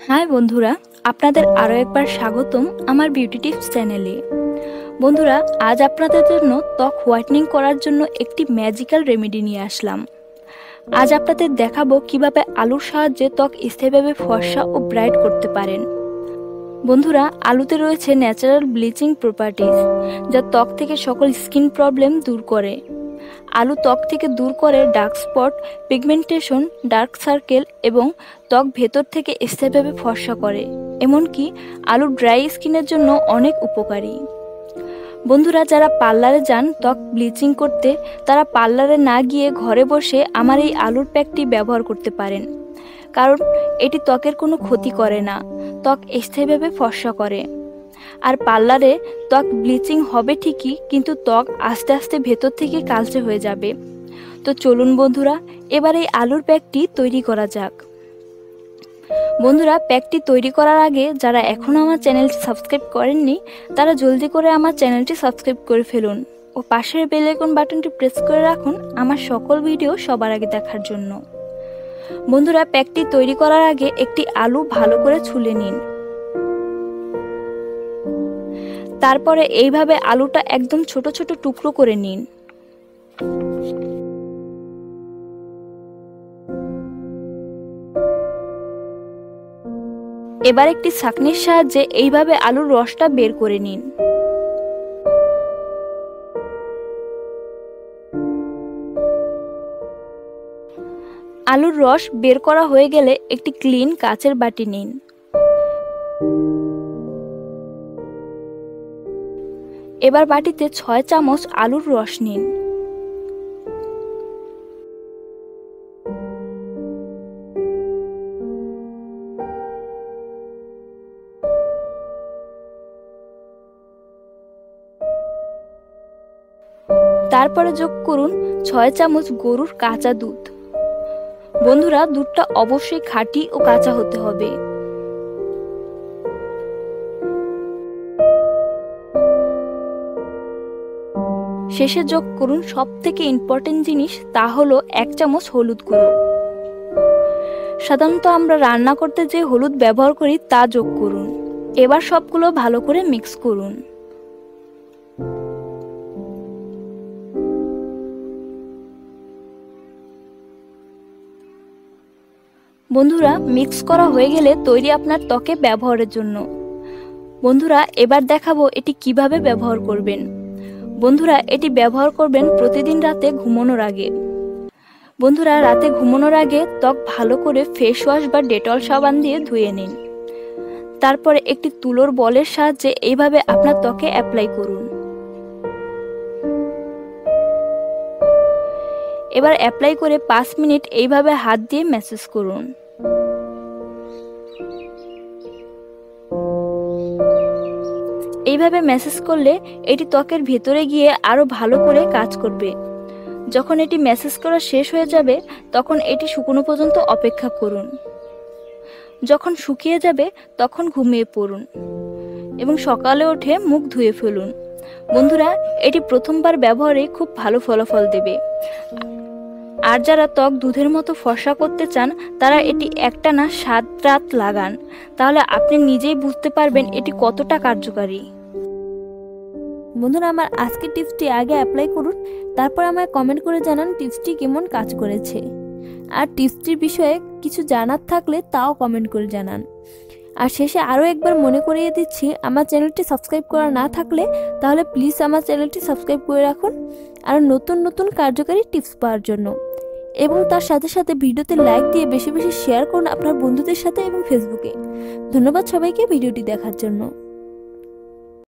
High বন্ধুরা, আপনাদের আরও একবার স্বাগতম আমার বিউটি টিপস চ্যানেলে। বন্ধুরা, আজ আপনাদের জন্য ত্বক হোয়াইটনিং করার জন্য একটি ম্যাজিক্যাল রেমেডি নিয়ে আসলাম। আজ আপনাদের দেখাবো কিভাবে আলুর সাহায্যে ত্বক স্থায়ীভাবে ফর্সা ও ব্রাইট করতে পারেন। বন্ধুরা, আলুতে রয়েছে ন্যাচারাল ব্লিচিং প্রপার্টিজ, যা ত্বক থেকে সকল স্কিন প্রবলেম দূর করে। আলু ত্বক থেকে দূর করে dark spot, pigmentation, dark circle এবং ত্বক ভেতর থেকে স্থায়ীভাবে ফর্সা করে। এমনকি আলু ড্রাই স্কিনের জন্য অনেক উপকারী। বন্ধুরা, যারা পার্লারে যান ত্বক ব্লিচিং করতে, তারা পার্লারে না গিয়ে ঘরে বসে আমার এই আলুর প্যাকটি ব্যবহার করতে পারেন, কারণ এটি ত্বকের কোনো ক্ষতি করে না, ত্বক স্থায়ীভাবে ফর্সা করে। আর পার্লারে ত্বক ব্লিচিং হবে ঠিকই, কিন্তু ত্বক আস্তে আস্তে ভেতর থেকে কালচে হয়ে যাবে। তো চলুন বন্ধুরা, এবার এই আলুর প্যাকটি তৈরি করা যাক। বন্ধুরা, প্যাকটি তৈরি করার আগে যারা এখনও আমার চ্যানেলটি সাবস্ক্রাইব করেননি, তারা জলদি করে আমার চ্যানেলটি সাবস্ক্রাইব করে ফেলুন ও পাশের বেল আইকন বাটনটি প্রেস করে রাখুন আমার সকল ভিডিও সবার আগে দেখার জন্য। বন্ধুরা, প্যাকটি তৈরি করার আগে একটি আলু ভালো করে ছুলে নিন। তারপরে এইভাবে আলুটা একদম ছোট ছোট টুকরো করে নিন। এবার একটি ছাঁকনির সাহায্যে এইভাবে আলুর রসটা বের করে নিন। আলুর রস বের করা হয়ে গেলে একটি ক্লিন কাচের বাটি নিন। এবার বাটিতে 6 চামচ আলুর রস নিন। তারপরে যোগ করুন 6 চামচ গরুর কাঁচা দুধ। বন্ধুরা, দুধটা অবশ্যই খাঁটি ও কাঁচা হতে হবে। শেষে যোগ করুন সবথেকে ইম্পর্টেন্ট জিনিস, তা হলো 1 চামচ হলুদ গুঁড়ো। সাধারণত আমরা রান্না করতে যে হলুদ ব্যবহার করি তা যোগ করুন। এবার সবগুলো ভালো করে মিক্স করুন। বন্ধুরা, মিক্স করা হয়ে গেলে তৈরি আপনার ত্বকে ব্যবহারের জন্য। বন্ধুরা, এবার দেখাবো এটি কিভাবে ব্যবহার করবেন। বন্ধুরা, এটি ব্যবহার করবেন প্রতিদিন রাতে ঘুমানোর আগে। বন্ধুরা, রাতে ঘুমানোর আগে ত্বক ভালো করে ফেস ওয়াশ বা ডেটল সাবান দিয়ে ধুয়ে নিন। তারপরে একটি তুলোর বলের সাহায্যে এইভাবে আপনার ত্বকে অ্যাপ্লাই করুন। এবার অ্যাপ্লাই করে 5 মিনিট এইভাবে হাত দিয়ে ম্যাসেজ করুন। এইভাবে ম্যাসেজ করলে এটি ত্বকের ভেতরে গিয়ে আরো ভালো করে কাজ করবে। যখন এটি ম্যাসেজ করা শেষ হয়ে যাবে, তখন এটি শুকনো পর্যন্ত অপেক্ষা করুন। যখন শুকিয়ে যাবে তখন ঘুমিয়ে পড়ুন এবং সকালে উঠে মুখ ধুয়ে ফেলুন। বন্ধুরা, এটি প্রথমবার ব্যবহারে খুব ভালো ফলাফল দেবে। আর যারা ত্বক দুধের মতো ফর্সা করতে চান, তারা এটি একটানা 7 রাত লাগান, তাহলে আপনি নিজেই বুঝতে পারবেন এটি কতটা কার্যকারী। বন্ধুরা, আমার আজকের টিপসটি আগে অ্যাপ্লাই করুন, তারপর আমায় কমেন্ট করে জানান টিপসটি কেমন কাজ করেছে। আর টিপসটির বিষয়ে কিছু জানার থাকলে তাও কমেন্ট করে জানান। আর শেষে আরও একবার মনে করিয়ে দিচ্ছি, আমার চ্যানেলটি সাবস্ক্রাইব করা না থাকলে তাহলে প্লিজ আমার চ্যানেলটি সাবস্ক্রাইব করে রাখুন আর নতুন নতুন কার্যকারী টিপস পাওয়ার জন্য। এবং তার সাথে সাথে ভিডিওতে লাইক দিয়ে বেশি বেশি শেয়ার করুন আপনার বন্ধুদের সাথে এবং ফেসবুকে। ধন্যবাদ সবাইকে ভিডিওটি দেখার জন্য।